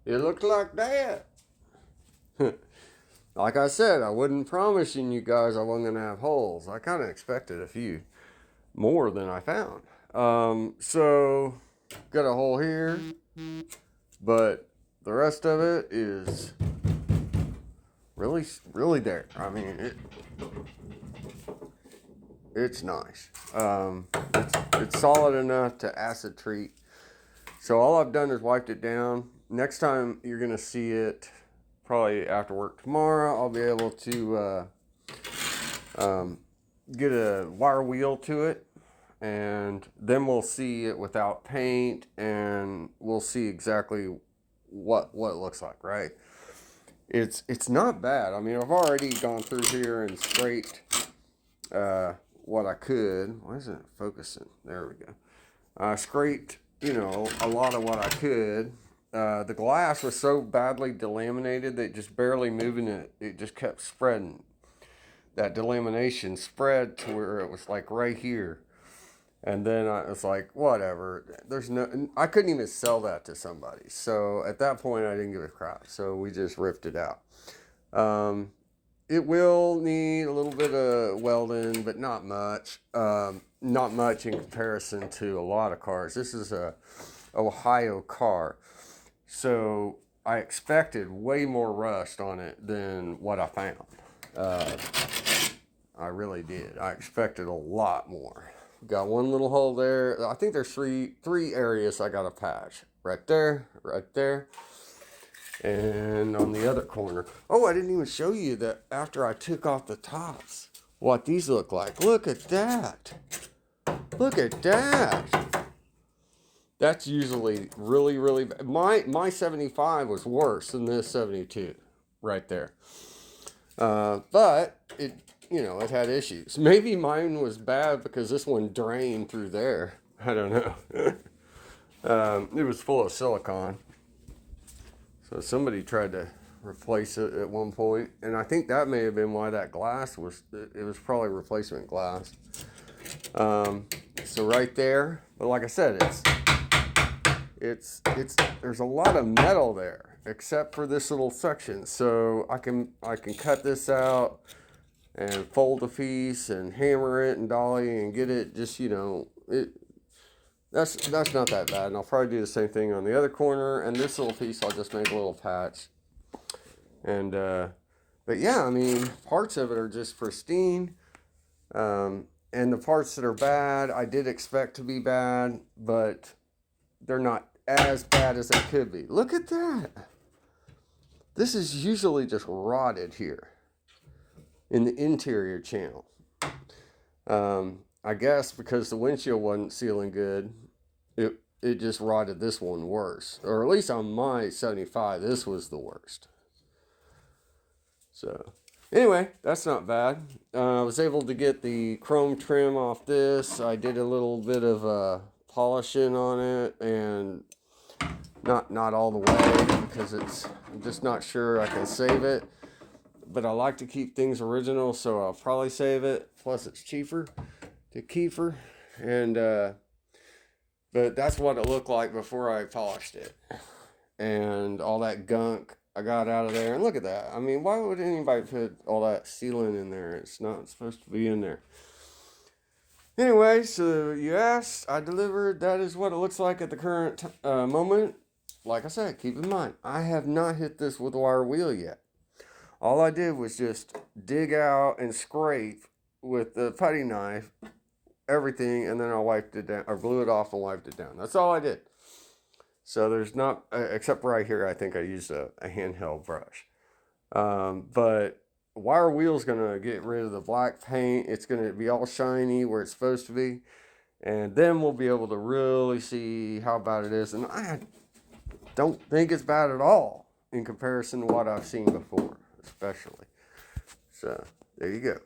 It looked like that. Like I said, I wasn't promising you guys I wasn't going to have holes. I kind of expected a few more than I found. So, got a hole here, but the rest of it is really, really there. I mean, it's nice. It's solid enough to acid treat. So all I've done is wiped it down. Next time you're going to see it, probably after work tomorrow, I'll be able to get a wire wheel to it, and then we'll see it without paint, and we'll see exactly what it looks like, right? It's not bad. I mean, I've already gone through here and scraped what I could. Why isn't it focusing? There we go. I scraped, a lot of what I could. The glass was so badly delaminated that just barely moving it, it just kept spreading. That delamination spread to where it was like right here. And then I was like, whatever. I couldn't even sell that to somebody. So at that point, I didn't give a crap. So we just ripped it out. It will need a little bit of welding, but not much. Not much in comparison to a lot of cars. This is a Ohio car. So I expected way more rust on it than what I found. I really did. I expected a lot more. Got one little hole there. I think there's three areas I got to patch. Right there, and on the other corner. Oh, I didn't even show you that after I took off the tops, what these look like. Look at that. Look at that. That's usually really, really bad. My 75 was worse than this 72 right there. But it had issues. Maybe mine was bad because this one drained through there. I don't know. It was full of silicone. So somebody tried to replace it at one point, and I think that may have been why that glass it was probably replacement glass. So right there, but like I said, it's there's a lot of metal there, except for this little section. So I can cut this out and fold a piece and hammer it and dolly and get it just, that's not that bad. And I'll probably do the same thing on the other corner, and this little piece I'll just make a little patch. And but yeah, I mean, parts of it are just pristine. And the parts that are bad, I did expect to be bad, but they're not as bad as they could be. Look at that. This is usually just rotted here in the interior channel. I guess because the windshield wasn't sealing good, it just rotted this one worse. Or at least on my 75, this was the worst. So anyway, that's not bad. I was able to get the chrome trim off this. I did a little bit of polishing on it, and not all the way because I'm just not sure I can save it. But I like to keep things original, so I'll probably save it. Plus, it's cheaper to keep. And but that's what it looked like before I polished it, and all that gunk I got out of there. And look at that. I mean, why would anybody put all that sealant in there? It's not supposed to be in there. Anyway, so you asked, I delivered. That is what it looks like at the current moment. Like I said, keep in mind, I have not hit this with a wire wheel yet. All I did was just dig out and scrape with the putty knife, everything, and then I wiped it down, or blew it off and wiped it down. That's all I did. So there's not, except right here, I think I used a handheld brush. But wire wheel's gonna get rid of the black paint. It's gonna be all shiny where it's supposed to be. And then we'll be able to really see how bad it is. And I don't think it's bad at all in comparison to what I've seen before, especially. So there you go.